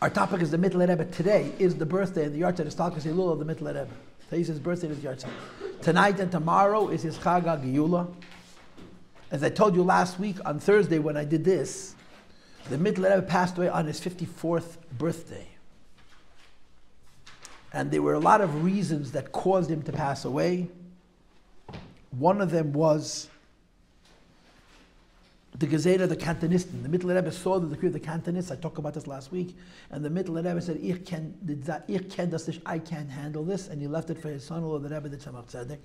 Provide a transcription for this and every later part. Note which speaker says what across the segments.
Speaker 1: Our topic is the Mittler Rebbe. Today is the birthday and the Yartzeit of Stalkes Elul of the Mittler Rebbe. Today is his birthday and his Yartzeit. Tonight and tomorrow is his Chag HaGeula. As I told you last week on Thursday when I did this, the Mittler Rebbe passed away on his 54th birthday. And there were a lot of reasons that caused him to pass away. One of them was the Gezerah, the Cantonisten. The Mittler Rebbe saw the decree of the Cantonists. I talked about this last week. And the Mittler Rebbe said, I can't handle this. And he left it for his son-in-law, the Rebbe, the Tzemach Tzedek.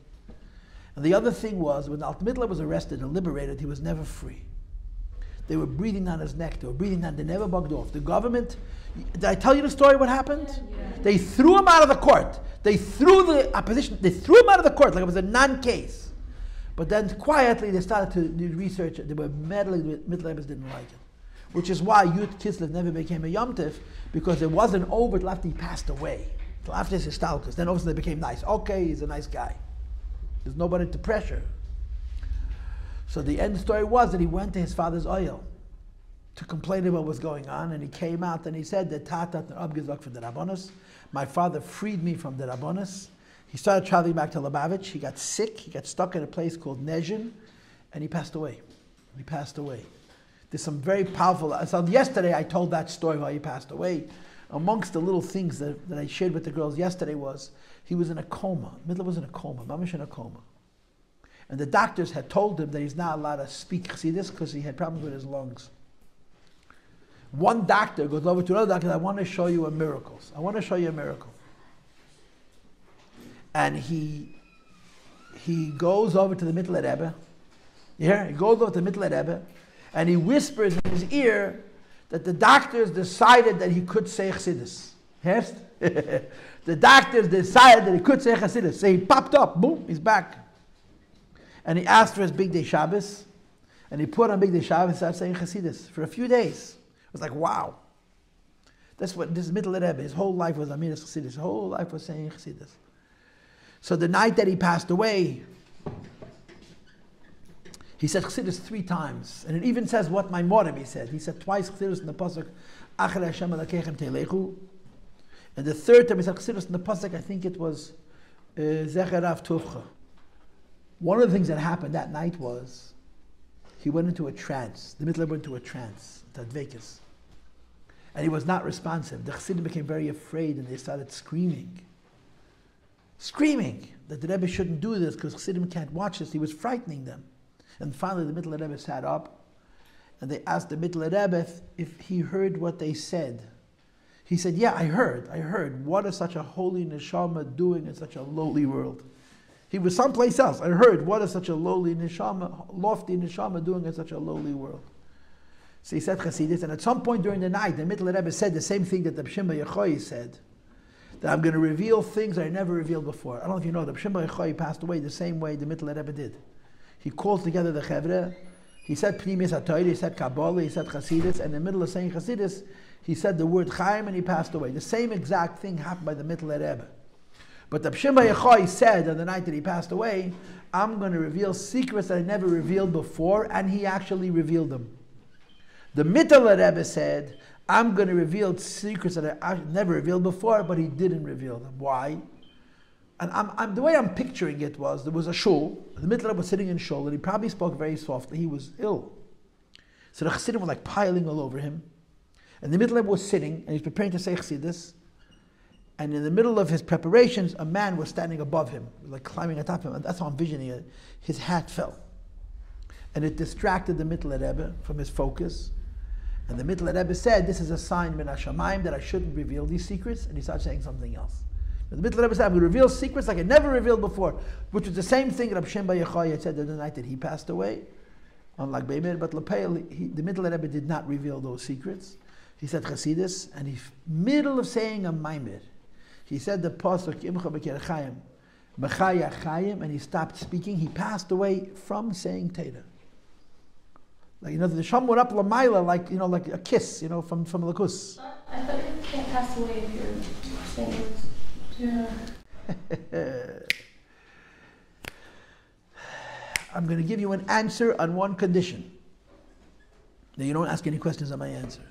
Speaker 1: And the other thing was, when Alt Mittler was arrested and liberated, he was never free. They were breathing down his neck. They were breathing down. They never bugged off. The government, did I tell you the story what happened? Yeah. They threw him out of the court. They threw the opposition, they threw him out of the court like it was a non-case. But then quietly they started to do research. They were meddling with Mittler Rebbe didn't like it. Which is why Yud Kislev never became a Yom Tiv, because it wasn't over till after he passed away. Till after his Stalkes. Then all of a sudden they became nice. Okay, he's a nice guy. There's nobody to pressure. So the end story was that he went to his father's oil to complain about what was going on, and he came out and he said that Tatat Abgezvak for the Rabbonos. My father freed me from the Rabbonos. He started traveling back to Lubavitch. He got sick. He got stuck in a place called Nezhin, and he passed away. He passed away. There's some very powerful. So yesterday I told that story of how he passed away. Amongst the little things that I shared with the girls yesterday was he was in a coma. Mittler was in a coma. Mamish in a coma. And the doctors had told him that he's not allowed to speak Chassidus because he had problems with his lungs. One doctor goes over to another doctor, I want to show you a miracle. I want to show you a miracle. And he goes over to the Mittler Rebbe. You hear? He goes over to the Mittler Rebbe and he whispers in his ear that the doctors decided that he could say Chassidus. Yes? The doctors decided that he could say Chassidus. So he popped up, boom, he's back. And he asked for his Big Day Shabbos, and he put on Big Day Shabbos and started saying Chassidus for a few days. It was like, wow. That's what this Mittler Rebbe, his whole life was Amiras Chassidus. His whole life was saying Chassidus. So the night that he passed away, he said Chassidus 3 times. And it even says what my Morim he said. He said twice Chassidus in the Pasuk, Achar Hashem Elokechem Telechu. And the third time he said Chassidus in the Pasuk, I think it was Zecher Rav Tuvcha. One of the things that happened that night was he went into a trance. The Mittler went into a trance, Tadvekas. And he was not responsive. The Chassidim became very afraid and they started screaming. Screaming that the Rebbe shouldn't do this because Chassidim can't watch this. He was frightening them. And finally the Mittler Rebbe sat up and they asked the Mittler Rebbe if he heard what they said. He said, yeah, I heard. What is such a holy neshama doing in such a lowly world? He was someplace else. I heard, what is such a lowly neshama, lofty neshama doing in such a lowly world? So he said Chassidus, and at some point during the night, the Mittler Rebbe said the same thing that the Shimba Yochai said, that I'm going to reveal things I never revealed before. I don't know if you know, the Shimba Yochai passed away the same way the Mittler Rebbe did. He called together the Chevre, he said Pnimis HaTorah, he said Kabbalah, he said Chassidus, and in the middle of saying Chassidus, he said the word Chaim and he passed away. The same exact thing happened by the Mittler Rebbe. But the Shimba Yochai said on the night that he passed away, I'm going to reveal secrets that I never revealed before, and he actually revealed them. The Mittler Rebbe said, I'm going to reveal secrets that I never revealed before, but he didn't reveal them. Why? And the way I'm picturing it was, there was a shul, the Mittler Rebbe was sitting in shul, and he probably spoke very softly, he was ill. So the Chassidim were like piling all over him, and the Mittler Rebbe was sitting, and he was preparing to say Chassidus, and in the middle of his preparations, a man was standing above him, like climbing atop him. And that's how I'm envisioning it. His hat fell. And it distracted the Mittler Rebbe from his focus. And the Mittler Rebbe said, this is a sign min hashamayim that I shouldn't reveal these secrets. And he started saying something else. And the Mittler Rebbe said, I'm going to reveal secrets like I never revealed before. Which was the same thing that Shimba Yochai had said the night that he passed away. Unlike Beimir, but Lepeil, the Mittler Rebbe did not reveal those secrets. He said Chassidus, and he middle of saying a Maimir, he said the pasuk Imcha B'Kir Chaim, Mechaya Chaim, and he stopped speaking. He passed away from saying Teda. Like the Sham went up Lamaila, like a kiss, from Lakus.
Speaker 2: I thought you can't pass away if you're saying words.
Speaker 1: I'm going to give you an answer on one condition. Now you don't ask any questions on my answer.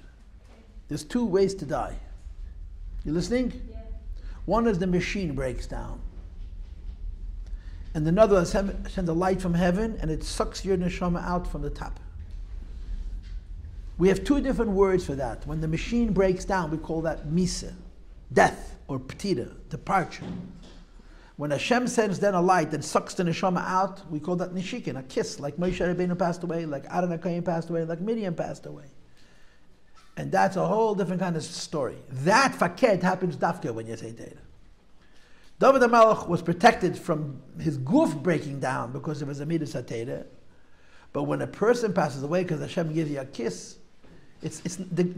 Speaker 1: There's 2 ways to die. You listening?
Speaker 2: Yeah.
Speaker 1: One is the machine breaks down. And another one sends a light from heaven and it sucks your neshama out from the top. We have two different words for that. When the machine breaks down, we call that misa, death, or ptira, departure. When Hashem sends then a light that sucks the neshama out, we call that nishikin, a kiss, like Moshe Rabbeinu passed away, like Aaron HaKohen passed away, like Miriam passed away. And that's a whole different kind of story. That faked happens dafka when you say Torah. David HaMelech was protected from his goof breaking down because it was a midas HaTorah. But when a person passes away because Hashem gives you a kiss,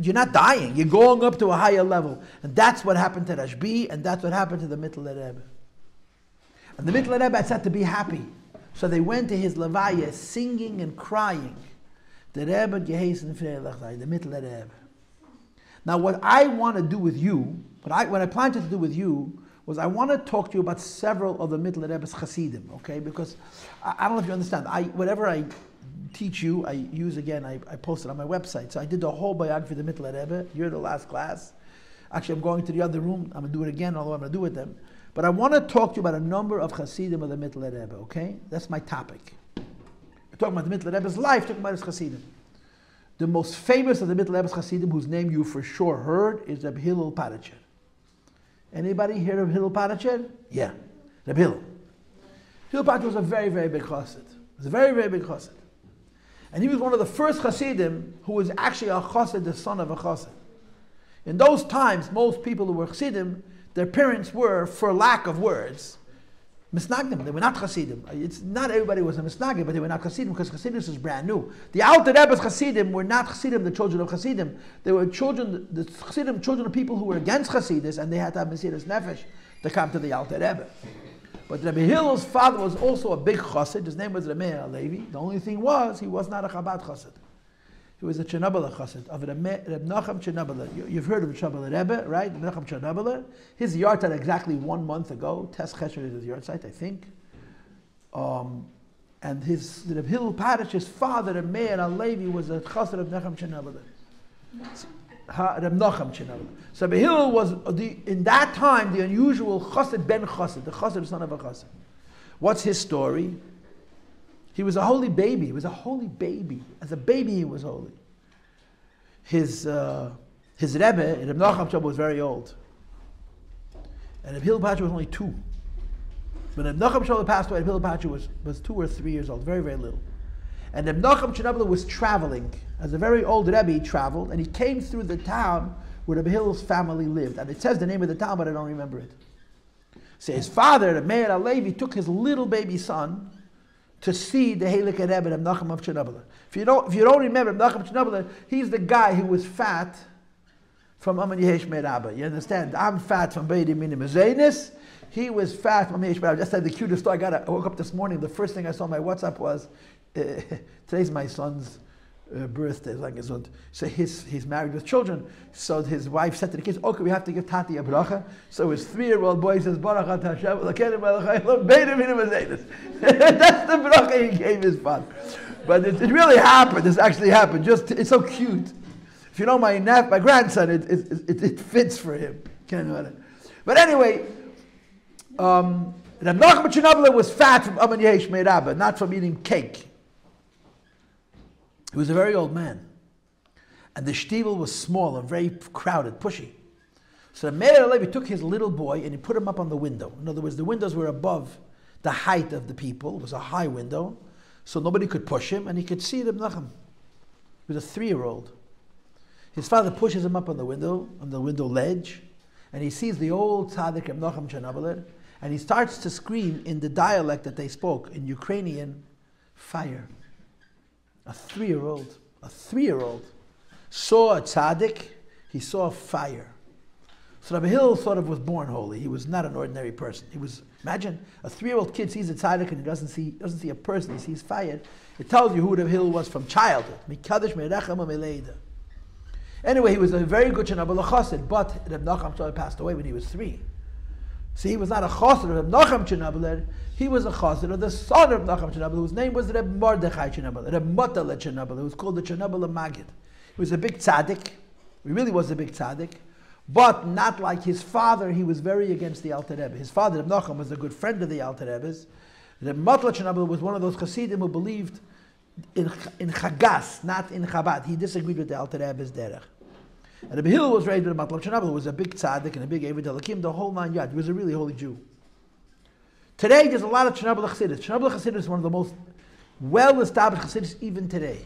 Speaker 1: you're not dying. You're going up to a higher level. And that's what happened to Rashbi, and that's what happened to the Mittler Rebbe. And the Mittler Rebbe said to be happy. So they went to his Levaya singing and crying. The Rebbe Gehasen Freilachai, the Mittler Rebbe. Now what I want to do with you, what I planned to do with you, was I want to talk to you about several of the Mittler Rebbe's Hasidim, okay? Because I don't know if you understand. Whatever I teach you, I use again, I post it on my website. So I did the whole biography of the Mittler Rebbe. You're the last class. Actually, I'm going to the other room. I'm going to do it again, although I'm going to do it with them. But I want to talk to you about a number of Hasidim of the Mittler Rebbe, okay? That's my topic. We're talking about the Mittler Rebbe's life, talking about his Hasidim. The most famous of the Mittler Rebbe's Hasidim, whose name you for sure heard, is Reb Hillel Paracher. Anybody hear of Hillel Paracher? Yeah, Reb Hillel. Hillel Paracher was a very, very big chassid. He was a very, very big chassid. And he was one of the first chassidim who was actually a chassid, the son of a chassid. In those times, most people who were chassidim, their parents were, for lack of words, misnagdim. They were not chassidim. It's not everybody was a misnagdim, but they were not chassidim because chassidus was brand new. The Alter Rebbe's chassidim were not chassidim, the children of chassidim. They were children, the chassidim, children of people who were against chassidus, and they had to have mesirus nefesh to come to the Alter Rebbe. But Rabbi Hillel's father was also a big chassid. His name was Reb Meir HaLevi. The only thing was, he was not a Chabad chassid. He was a Chernobyl chassid of Reb Nachum Chernobyl. You've heard of Chernobyl Rebbe, right? Reb Nachum Chernobyl. His yard site exactly 1 month ago. Tes Chesher is his yard site, I think. And his Reb Hillel Paracher's father, Reb Meir HaLevi, was a chassid of Nachum Chernobyl. Reb Nachum Chernobyl. So Reb Hillel was, in that time, the unusual chassid ben chassid, the chassid, the son of a chassid. What's his story? He was a holy baby. He was a holy baby. As a baby, he was holy. His Rebbe, Reb Nachum Chernobyl, was very old. And Reb Hillel Paracher was only 2. When Reb Nachum Chernobyl passed away, Reb Hillel Paracher was 2 or 3 years old, very, very little. And Reb Nachum Chernobyl was traveling. As a very old Rebbe, he traveled, and he came through the town where Reb Hillel's family lived. And it says the name of the town, but I don't remember it. So his father, Reb Meir HaLevi, took his little baby son to see the Heilige Rebbe, Reb Nachum of Chernobyl. If you don't remember, Reb Nachum of Chernobyl, he's the guy who was fat from Aman Yehesh Me'Rabba. You understand? I'm fat from Beidi Minim Zaynis. He was fat from Yehesh Me'Rabba. I just had the cutest story. I woke up this morning, the first thing I saw on my WhatsApp was, today's my son's birthday. So he's married with children. So his wife said to the kids, okay, we have to give Tati a bracha. So his 3-year-old boy says, Baruch Ata Hashem, L'kenim Melechayim, Beidi Minim Zaynis. That's the bracha he gave his father. But it really happened. This actually happened. It's so cute. If you know my grandson, it fits for him. But anyway, Reb Nachum Chernobyl was fat from Aman Yehesh Me'Rabba, not from eating cake. He was a very old man. And the shtivel was small and very crowded, pushy. So the Meir HaLevi took his little boy and he put him up on the window. In other words, the windows were above the height of the people. It was a high window. So nobody could push him and he could see Reb Nachum. He was a 3-year-old. His father pushes him up on the window ledge, and he sees the old tzaddik Reb Nachum Chernobyl, and he starts to scream in the dialect that they spoke, in Ukrainian, fire. A 3-year-old saw a tzaddik, he saw fire. So Rabbi Hillel sort of was born holy. He was not an ordinary person. Imagine a 3-year-old kid sees a tzaddik and he doesn't see a person, he sees fire. It tells you who Rabbi Hillel was from childhood. Mikadosh me'rechem u'meleida. Anyway, he was a very good Chernobyl chassid, but Reb Nachum Chernobyl passed away when he was 3. See, he was not a chassid of Reb Nachum Chernobyl, he was a chassid of the son of Nachum Chernobyl, whose name was Reb Mordechai Chernobyl, Reb Motale Chernobyl, who was called the Chernobyl Maggid. He was a big tzaddik, he really was a big tzaddik, But not like his father, he was very against the Alter Rebbe. His father, Reb Nachum, was a good friend of the Alter Rebbe's. Reb Motla Chernobyl was one of those Hasidim who believed in Chagas, not in Chabad. He disagreed with the Alter Rebbe's derech. And Reb Hillel was raised with Reb Motla Chernobyl, who was a big tzaddik and a big Eved Elokim, the whole 9 yards. He was a really holy Jew. Today, there's a lot of Chernobyl Chassidus. Chernobyl Chassidus is one of the most well-established Chassidus even today.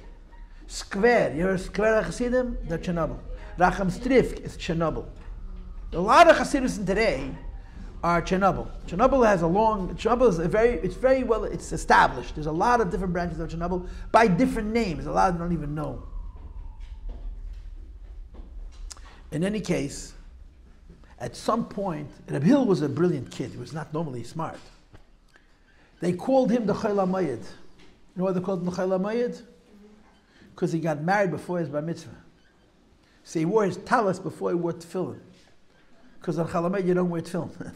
Speaker 1: Skver, you heard Skver Chassidim? They're Chernobyl. Racham Strifk is Chernobyl. A lot of Chassidus today are Chernobyl. Chernobyl is it's very well, it's established. There's a lot of different branches of Chernobyl by different names. A lot of them don't even know. In any case, at some point, Reb Hillel was a brilliant kid. He was not normally smart. They called him the Chayla Mayid. You know why they called him the Chayla Mayid? Because he got married before his bar mitzvah. So he wore his talis before he wore tefillin. Because on Chayla Mayid you don't wear tefillin.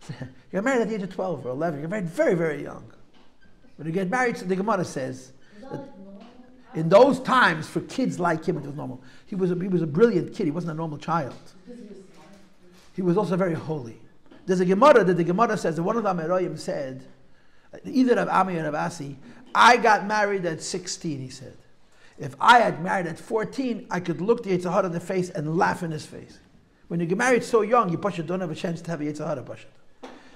Speaker 1: You got married at the age of 12 or 11. You got married very, very young. When you get married, the Gemara says that in those times, for kids like him, it was normal. He was a brilliant kid. He wasn't a normal child. He was also very holy. There's a Gemara that the Gemara says that one of the Ameroyim said, either of Ami or of Asi, I got married at 16, he said. If I had married at 14, I could look the Yetzer Hara in the face and laugh in his face. When you get married so young, you don't have a chance to have a Yetzer Hara.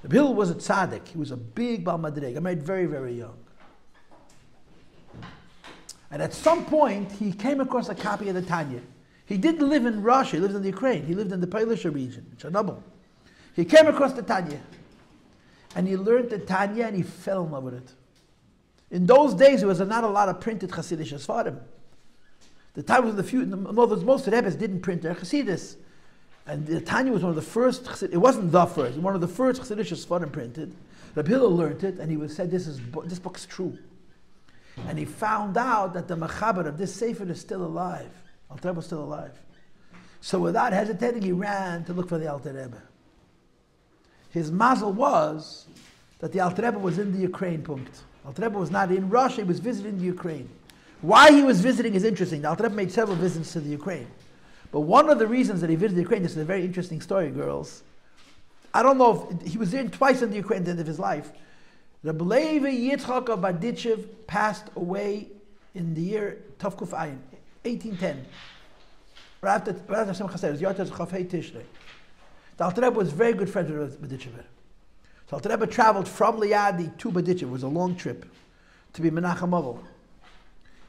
Speaker 1: Reb Hillel was a tzaddik. He was a big Baal Madreg. Got married very, very young. And at some point, he came across a copy of the Tanya. He didn't live in Russia. He lived in the Ukraine. He lived in the Polish region, Chernobyl. He came across the Tanya. And he learned the Tanya and he fell in love with it. In those days, there was not a lot of printed Hasidic Sfarim. The time was most Rebbes didn't print their Hasidus. And the Tanya was one of the first, it wasn't the first, one of the first Hasidic Sfarim printed. Reb Hillel learned it and he said, this book's true. And he found out that the Mechaber of this Sefer is still alive. Alter Rebbe was still alive. So without hesitating, he ran to look for the Alter Rebbe. His mazel was that the Alter Rebbe was in the Ukraine punkt. Alter Rebbe was not in Russia, he was visiting the Ukraine. Why he was visiting is interesting. The Alter Rebbe made several visits to the Ukraine. But one of the reasons that he visited the Ukraine, this is a very interesting story, girls. I don't know if he was there twice in the Ukraine at the end of his life. Rabbi Levi Yitzchak of Barditchev passed away in the year Tovkuf Ayin, 1810. Right after Simchas Torah, Yartez Chafei Tishrei. The Alter Rebbe was very good friends with Barditchev. So Alter Rebbe traveled from Liadi to Barditchev. It was a long trip to be Menachem Ovel.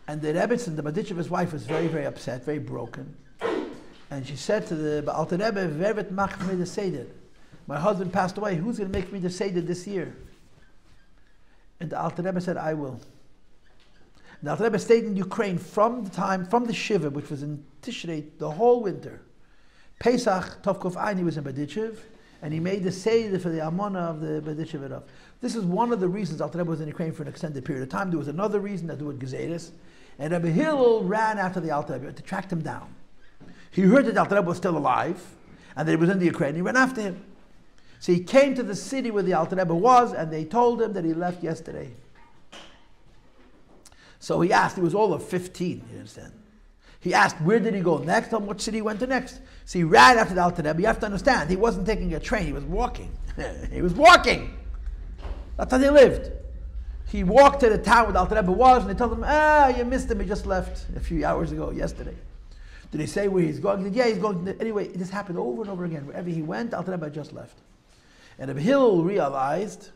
Speaker 1: And the Rebbetzin, the Barditchev's wife, was very, very upset, very broken. And she said to the Alter Rebbe, "Ve'vet mach me the Seder. My husband passed away. Who's going to make me the Seder this year?" And the Alter Rebbe said, "I will." And the Alter Rebbe stayed in Ukraine from the Shiva, which was in Tishrei, the whole winter. Pesach, Tovkuf Ayin, he was in Barditchev, and he made the Seder for the Amona of the Barditchev Rav. This is one of the reasons Alter Rebbe was in Ukraine for an extended period of time. There was another reason that do with Gezeris. And Rabbi Hillel ran after the Alter Rebbe to track him down. He heard that the Alter Rebbe was still alive, and that he was in the Ukraine. He ran after him. So he came to the city where the Alter Rebbe was, and they told him that he left yesterday. So he asked, he was all of 15, you understand? He asked, where did he go next? Tell him what city he went to next. So he ran after the Alter Rebbe. You have to understand, he wasn't taking a train, he was walking. He was walking. That's how they lived. He walked to the town where the Alter Rebbe was, and they told him, you missed him, he just left a few hours ago, yesterday. Did he say where he's going? He said, yeah, he's going. Anyway, this happened over and over again. Wherever he went, Alter Rebbe just left. And Rabbi Hillel realized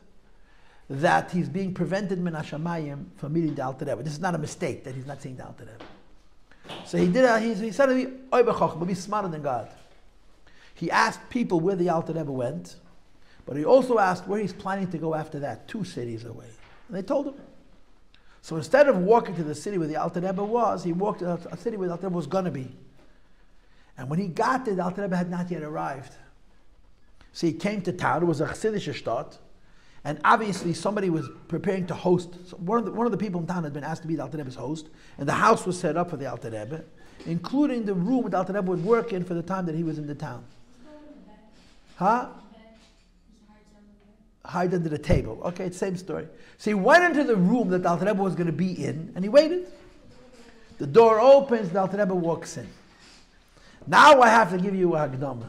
Speaker 1: that he's being prevented min hashamayim from meeting the Alter Rebbe. This is not a mistake that he's not seeing the Alter Rebbe. So he said to me, Oy b'chochma, be smarter than God. He asked people where the Alter Rebbe went, but he also asked where he's planning to go after that, 2 cities away. And they told him. So instead of walking to the city where the Alter Rebbe was, he walked to a city where the Alter Rebbe was going to be. And when he got there, the Alter Rebbe had not yet arrived. So he came to town. It was a Chassidish shtat, and obviously somebody was preparing to host. So one of the people in town had been asked to be the Alter Rebbe's host, and the house was set up for the Alter Rebbe, including the room that the Alter Rebbe would work in for the time that he was in the town. Huh? Hide under the table. Okay, it's the same story. So he went into the room that the Alter Rebbe was going to be in, and he waited. The door opens, the Alter Rebbe walks in. Now I have to give you a Hagdama.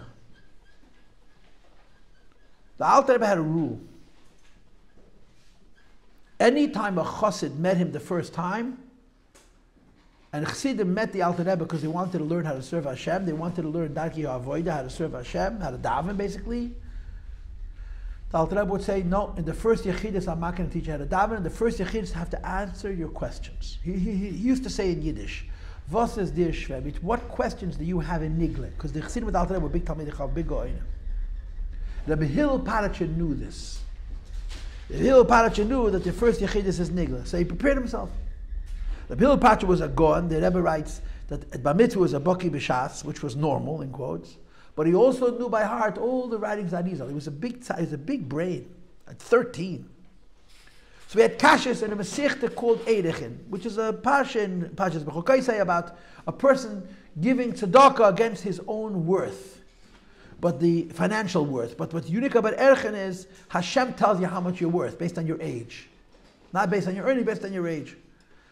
Speaker 1: The Alter Rebbe had a rule. Anytime a chassid met him the first time, and chassidim met the Alter Rebbe because they wanted to learn how to serve Hashem, they wanted to learn Darkei Avodah, how to serve Hashem, how to daven basically, the Alter Rebbe would say, no, in the first Yechidus I'm not going to teach you how to daven, in the first Yechidus have to answer your questions. He used to say in Yiddish, Was is dir Shvebit? What questions do you have in Nigle? Because the Chassidim with Alter Rebbe were big Talmidei Chacham, big Go'enim. Rabbi Hillel Paracha knew this. Rabbi Hillel Paracha knew that the first Yechidus is Nigle, so he prepared himself. Rabbi Hillel Paracha was a Goan. The Rebbe writes that Bar Mitzvah was a Baki B'Shas, which was normal, in quotes. But he also knew by heart all the writings on Arizal. He was a big brain at 13. So we had Kashas and a Masechta called Eidechin, which is a parsha in Parshas Bechokei say about a person giving tzedakah against his own worth, but the financial worth. But what's unique about Eidechin is Hashem tells you how much you're worth based on your age, not based on your earning, based on your age.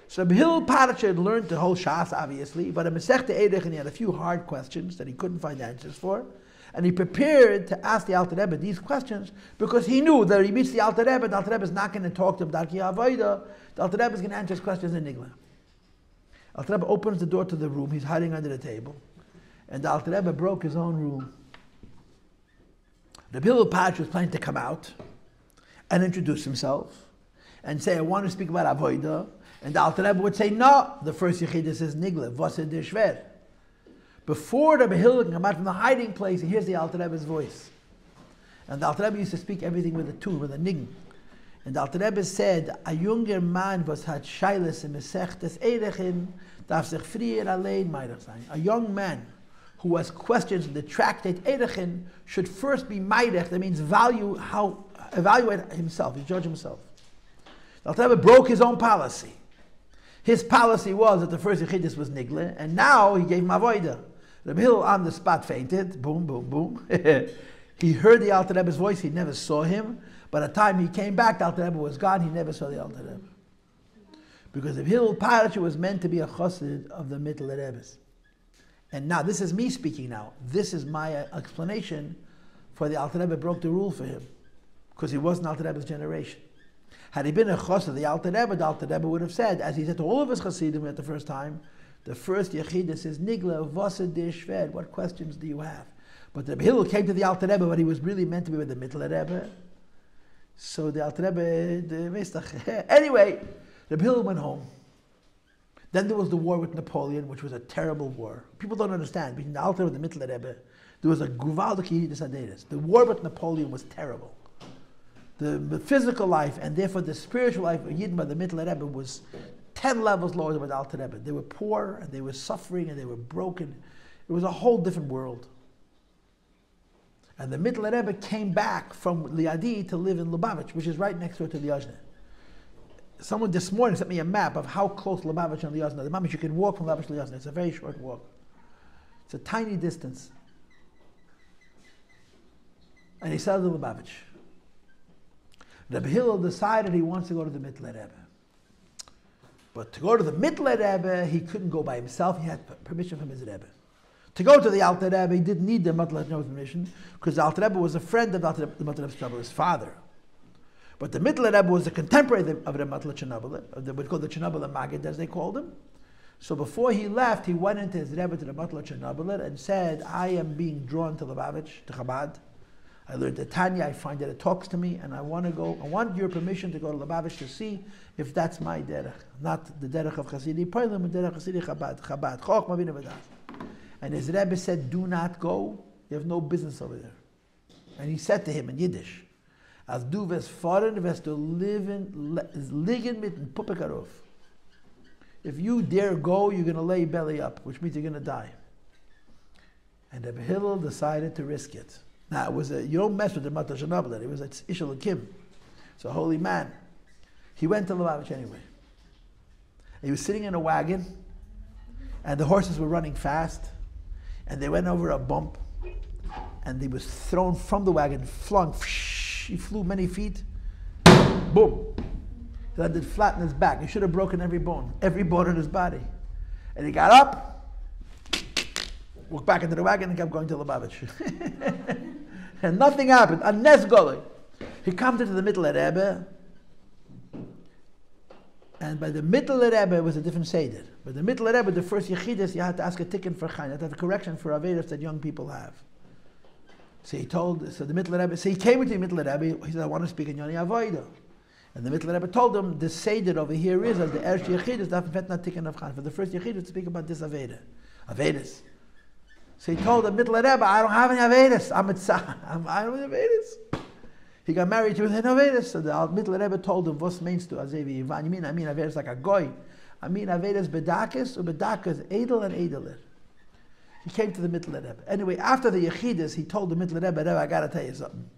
Speaker 1: So Rabbi Hillel Paracha had learned the whole Shas, obviously, but in Masechta Eidechin he had a few hard questions that he couldn't find answers for. And he prepared to ask the Alter Rebbe these questions because he knew that if he meets the Alter Rebbe is not going to talk to him Darkei Avodah. The Alter Rebbe is going to answer his questions in Nigla. Alter Rebbe opens the door to the room. He's hiding under the table. And the Alter Rebbe broke his own rule. The Hillel Paracha was planning to come out and introduce himself and say, I want to speak about Avodah. And the Alter Rebbe would say, no, the first Yechidus is Nigla. Was it dir Shver? Before Rabbi Hillel can come out from the hiding place, he hears the Alter Rebbe's voice. And the Alter Rebbe used to speak everything with a tune, with a nign. And the Alter Rebbe said, a younger man was had shailes in Mesechtes Eidechin, darf sich frier allein meidach sein. A young man who has questions in the tractate Eidechin should first be meidach, that means evaluate himself, he judge himself. The Alter Rebbe broke his own policy. His policy was that the first Yechidus was Nigle, and now he gave him Avodah. Rabbi Hillel on the spot fainted. Boom, boom, boom. He heard the Alter Rebbe's voice. He never saw him. By the time he came back, the Alter Rebbe was gone. He never saw the Alter Rebbe. Because Rabbi Hillel Paracha was meant to be a chassid of the Mittler Rebbe's. And now, this is me speaking now. This is my explanation for the Alter Rebbe broke the rule for him. Because he wasn't Alter Rebbe's generation. Had he been a chassid of the Alter Rebbe would have said, as he said to all of his chassidim at the first time, the first Yechidus is Nigla, Vasa dir Shved, what questions do you have? But the Hillel came to the Alter Rebbe, but he was really meant to be with the Mittler Rebbe. So the Alter Rebbe, anyway, the Hillel went home. Then there was the war with Napoleon, which was a terrible war. People don't understand, between the Alter Rebbe and the Mittler Rebbe, there was a Guvaldik Yidis Aderes. The war with Napoleon was terrible. The physical life and therefore the spiritual life of Yidden by the Mittler Rebbe was 10 levels lower than the Alter Rebbe. They were poor and they were suffering and they were broken. It was a whole different world. And the Mittler Rebbe came back from Liadi to live in Lubavitch, which is right next door to Liozne. Someone this morning sent me a map of how close Lubavitch and Liozne are. The moment you can walk from Lubavitch to Liozne. It's a very short walk. It's a tiny distance. And he settled in Lubavitch. Rabbi Hillel decided he wants to go to the Mittler Rebbe. But to go to the Mittler Rebbe, he couldn't go by himself. He had permission from his Rebbe. To go to the Alter Rebbe, he didn't need the Mittler Rebbe's permission because the Alter Rebbe was a friend of the Mittler Rebbe's Rebbe, his father. But the Mittler Rebbe was a contemporary of the Mittler Chernobyl, we call the Chernobyl Maggid, as they called him. So before he left, he went into his Rebbe to the Mittler Chernobyl and said, I am being drawn to Lubavitch, to Chabad. I learned the Tanya, I find that it talks to me, and I want your permission to go to Lubavitch to see if that's my derech. Not the derech of Chasidi Poilim, but derech Chasidi Chabad. Choch Mavina V'das. And his Rebbe said, do not go, you have no business over there. And he said to him in Yiddish, As du wirst fahren, wirst du liegen mit dem Puppekarov. If you dare go, you're going to lay belly up, which means you're going to die. And Rabbi Hillel decided to risk it. Now, you don't mess with the Mittler Chernobyl. It was Ishel Akim. It's a holy man. He went to Lubavitch anyway. He was sitting in a wagon, and the horses were running fast, and they went over a bump, and he was thrown from the wagon, flung, he flew many feet, boom. He landed flat on his back. He should have broken every bone in his body. And he got up, walked back into the wagon and kept going to Lubavitch. And nothing happened. A nes golei. He comes into the middle of Rebbe, and by the middle of Rebbe it was a different Seder. By the middle of Rebbe, the first Yechidus, you had to ask a tikkun for Chaim. You had to have a correction for Avedas that young people have. So the middle of Rebbe, so he came into the middle of Rebbe, he said, I want to speak in Yoni Avodah. And the middle of Rebbe told him, the Seder over here is, as the Ersh Yechidus, that Vetna tikkun of Chaim. For the first Yechidus to speak about this Avedas. So he told the middle of Rebbe, I don't have any Avedas. I don't have Avedas. He got married to an Avedas. So the middle Rebbe told him, "What's means to Azevi Ivan? I mean Avedas like a goy. I mean Avedas bedakis, ubedakas edel and edeler." He came to the middle Rebbe. Anyway, after the Yechidus, he told the middle Rebbe, I got to tell you something.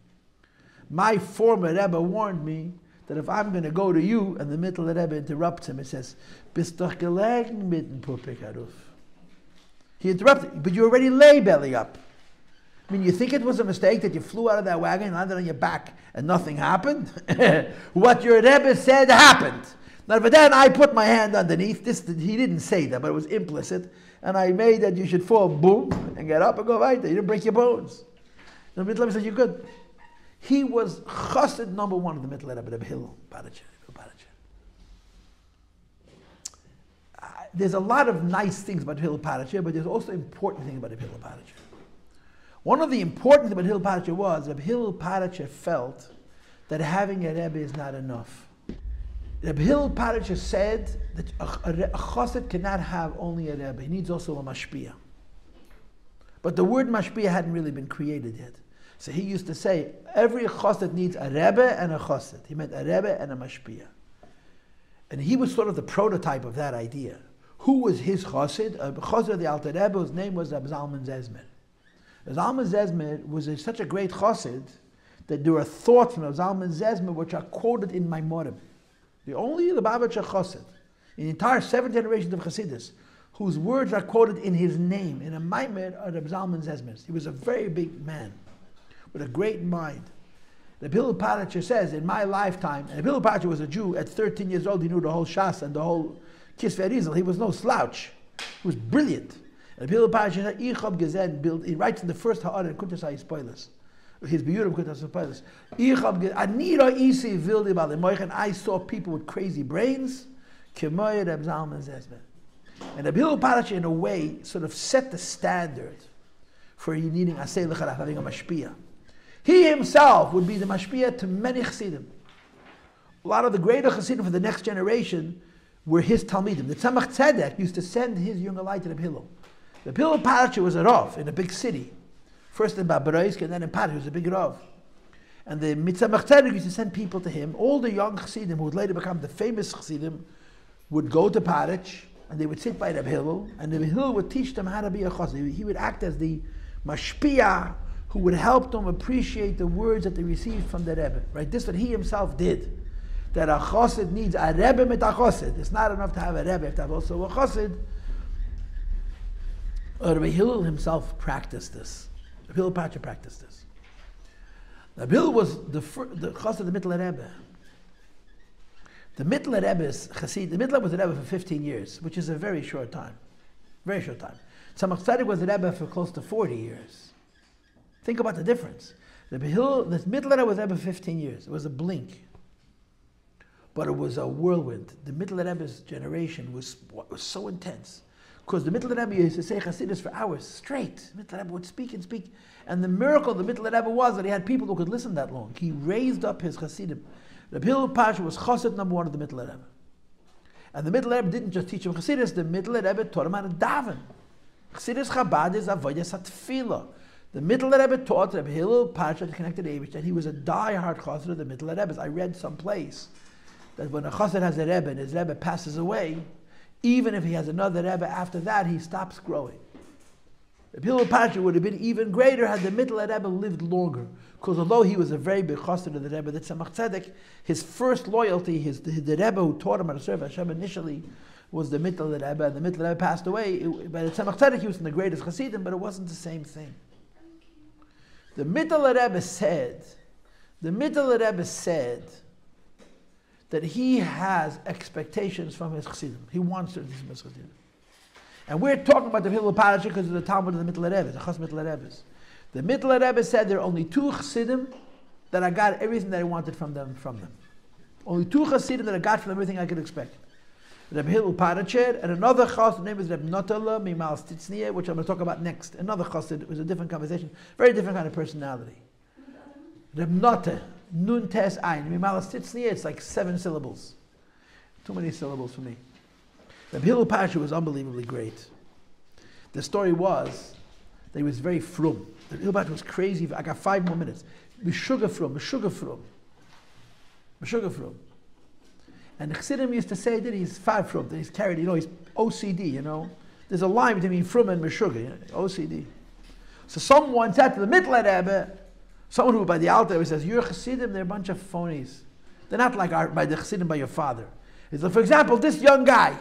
Speaker 1: My former Rebbe warned me that if I'm going to go to you, and the middle Rebbe interrupts him, it says, "Bist doch gelegen mitten Pupik Haruf." He interrupted, but you already lay belly up. I mean, you think it was a mistake that you flew out of that wagon and landed on your back and nothing happened? What your Rebbe said happened. Now, but then I put my hand underneath. He didn't say that, but it was implicit. And I made that you should fall, boom, and get up and go right there. You didn't break your bones. The middle Rebbe said, you're good. He was chassid number one of the middle Rebbe, Rebbe Hillel Paratcher. There's a lot of nice things about Hillel Paratcher, but there's also important things about Hillel Paratcher. One of the important things about Hillel Paratcher was that Hillel Paratcher felt that having a Rebbe is not enough. Rabbi Hillel Paratcher said that a chassid cannot have only a Rebbe. He needs also a mashpia. But the word mashpia hadn't really been created yet. So he used to say, every chassid needs a Rebbe and a chassid. He meant a Rebbe and a mashpia. And he was sort of the prototype of that idea. Who was his chassid? A chassid of the Alter Rebbe, whose name was Reb Zalman Zezmer. Zalman Zezmer was such a great chassid that there are thoughts from Zalman Zezmer which are quoted in Maimorim. The Lubavitcher chassid, in the entire 7 generations of Chassidus, whose words are quoted in his name, in a Maimir, are Reb Zalman Zezmer. He was a very big man, with a great mind. The Hillel Paratcher says, in my lifetime, and Hillel Paratcher was a Jew, at 13 years old he knew the whole Shas and the whole Kisvei Arizal. He was no slouch. He was brilliant. And Hillel Paratcher said, he writes in the first Ha'ara in Kuntas HaYispoilis, his beautiful Kuntas HaYispoilis, I saw people with crazy brains, and the Hillel Paratcher, in a way, sort of set the standard for you needing Asay L'Charaf, having a mashpia. He himself would be the mashpia to many chassidim. A lot of the greater chassidim for the next generation were his talmidim. The Tzemach Tzedek used to send his younger light to the Hillel. The Hillel Paratcher was a Rav in a big city. First in Babroisk and then in Paratcher, he was a big Rav. And the Tzemach Tzedek used to send people to him. All the young chassidim who would later become the famous chassidim would go to Paratch and they would sit by Reb Hillel, and Reb Hillel would teach them how to be a chassid. He would act as the mashpia who would help them appreciate the words that they received from the Rebbe. Right? This is what he himself did. That a chassid needs a Rebbe mit a chassid. It's not enough to have a Rebbe, you have to have also a chassid. Rabbi Hillel himself practiced this. Rabbi Hillel Paratcher practiced this. Rabbi Hillel was the chassid of the Mittler Rebbe. The Mittler Rebbe's chassid, the Mittler was the Rebbe for 15 years, which is a very short time. Very short time. Tzemach Tzedek was the Rebbe for close to 40 years. Think about the difference. Rabbi Hillel, the Mittler Rebbe was the Rebbe for 15 years. It was a blink. But it was a whirlwind. The Mittler Rebbe's generation was so intense. Because the Mittler Rebbe used to say Chassidus for hours straight. The Mittler Rebbe would speak and speak. And the miracle of the Mittler Rebbe was that he had people who could listen that long. He raised up his Chassidim. Rabbi Hillel Paratcher was Chassid number one of the Mittler Rebbe. And the Mittler Rebbe didn't just teach him Chassidus, the Mittler Rebbe taught him how to daven. Chassidus Chabad is avodas hatefillah. The Mittler Rebbe taught Rabbi Hillel Paratcher to connect to the Eibush, that he was a die-hard Chassid of the Mittler Rebbe. I read someplace that when a Chassid has a Rebbe and his Rebbe passes away, even if he has another Rebbe after that, he stops growing. Rabbi Hillel Paratcher would have been even greater had the Mittler Rebbe lived longer. Because although he was a very big chassid of the Rebbe, the Tzemach Tzedek, his first loyalty, the Rebbe who taught him how to serve Hashem initially, was the Mittler Rebbe, and the Mittler Rebbe passed away. By the Tzemach Tzedek, he was the greatest chassidim, but it wasn't the same thing. The Mittler Rebbe said that he has expectations from his chassidim. He wants to from his chassidim. And we're talking about the Hillel Paratcher because of the Talmud of the Mittler Rebbe, the Chas Mittler Rebbe's. The Mittler Rebbe said there are only two Chassidim that I got everything that I wanted from them. Only two Chassidim that I got from them everything I could expect. Reb Hillel Paracher, and another Chassid, name is Reb Notala Mimal Stitzniya, which I'm going to talk about next. Another Chassid, it was a different conversation, very different kind of personality. Reb Notah, Nun Tes Ein, Mimal Stitzniya, it's like 7 syllables. Too many syllables for me. Reb Hillel Paracher was unbelievably great. The story was that he was very frum. Reb Hillel Paracher was crazy. I got 5 more minutes. Meshuggah frum. And the Chassidim used to say that he's far from, that he's carried, he's OCD, There's a line between frum and Meshuggah, OCD. So someone said to the Mittler Rebbe, someone who by the Alter Rebbe says, your Chassidim, they're a bunch of phonies. They're not like by the Chassidim by your father. He said, for example, this young guy.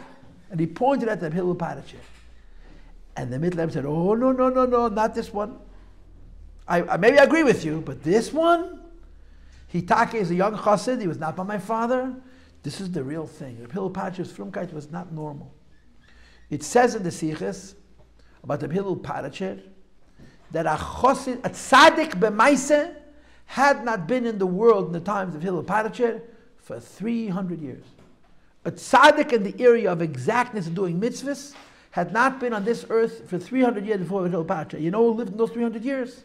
Speaker 1: And he pointed at the Hillel Paracher. And the Mittler Rebbe said, oh, no, not this one. I maybe agree with you, but this one? Hitake is a young Chassid, he was not by my father. This is the real thing. Reb Hillel Paracher's frumkeit was not normal. It says in the Sichos about Reb Hillel Paracher that a Chassid, a tzaddik b'maiseh, had not been in the world in the times of Hillel Paracher for 300 years. A tzaddik in the area of exactness and doing mitzvahs had not been on this earth for 300 years before Hillel Paracher. You know who lived in those 300 years?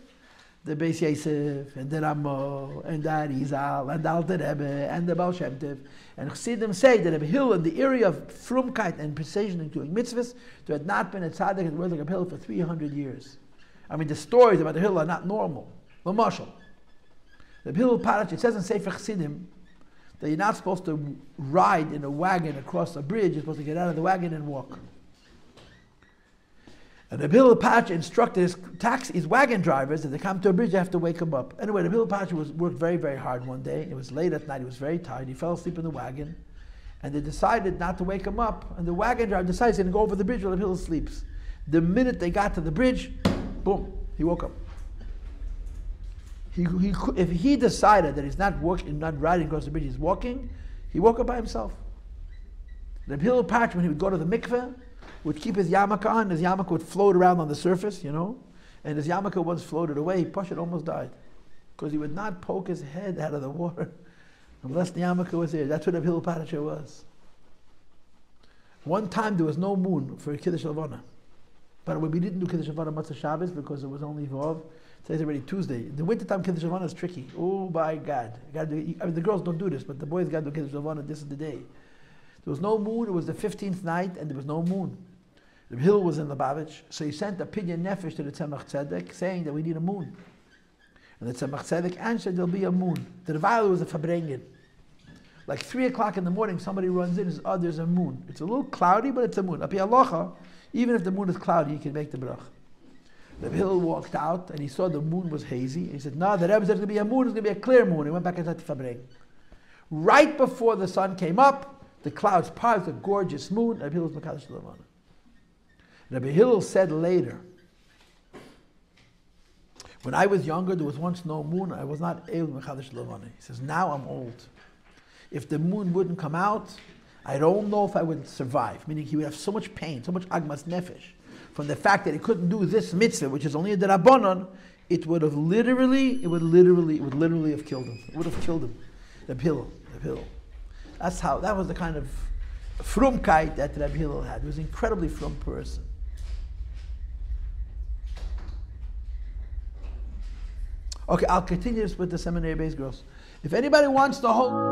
Speaker 1: The Beis Yosef, and the Ramo, and the Arizal, and the Alter Rebbe, and the Baal Shem Tov. And Chassidim say that Reb Hillel, in the area of frumkeit and precision in doing mitzvahs, there had not been a tzaddik in the world like Reb Hillel for 300 years. I mean, the stories about the Hillel are not normal. L'mashal, Reb Hillel Paracher, it says in Sefer Chassidim that you're not supposed to ride in a wagon across a bridge, you're supposed to get out of the wagon and walk. And Reb Hillel Paracher instructed his wagon drivers that they come to a bridge, they have to wake him up. Anyway, Reb Hillel Paracher worked very, very hard one day. It was late at night, he was very tired, he fell asleep in the wagon. And they decided not to wake him up. And the wagon driver decides he's going to go over the bridge while Reb Hillel sleeps. The minute they got to the bridge, boom, he woke up. If he decided that he's not riding across the bridge, he's walking, he woke up by himself. Reb Hillel Paracher, when he would go to the mikveh, would keep his yarmulke on. His yarmulke would float around on the surface, and his yarmulke once floated away. Pashut almost died because he would not poke his head out of the water unless the yarmulke was there. That's what Reb Hillel Paracher was. One time there was no moon for Kiddush Levana. By the way, we didn't do Kiddush Levana Matzah Shabbos because it was only Vov. Today's already Tuesday. In the wintertime Kiddush Levana is tricky. Oh my God. The girls don't do this, but the boys got to do Kiddush Levana. This is the day. There was no moon. It was the 15th night and there was no moon. The Hillel was in Lubavitch, so he sent a pidyon nefesh to the Tzemach Tzedek saying that we need a moon. And the Tzemach Tzedek answered, there'll be a moon. The Revival was a fabrengen. Like 3 o'clock in the morning, somebody runs in and says, oh, there's a moon. It's a little cloudy, but it's a moon. Api halacha, even if the moon is cloudy, you can make the brach. The Hillel walked out and he saw the moon was hazy. He said, no, the Rebbe said there's going to be a moon, it's going to be a clear moon. He went back inside the fabreng. Right before the sun came up, the clouds parted, a gorgeous moon, and Reb Hillel's Mekadosh Levana. Rabbi Hillel said later, when I was younger, there was once no moon, I was not able to Mekadosh Levana. He says, now I'm old. If the moon wouldn't come out, I don't know if I would survive. Meaning he would have so much pain, so much agmas nefesh, from the fact that he couldn't do this mitzvah, which is only a derabanan, it would literally have killed him. It would have killed him. Rabbi Hillel. That was the kind of frumkeit that Rabbi Hillel had. He was an incredibly frum person. Okay, I'll continue this with the seminary-based girls. If anybody wants the whole...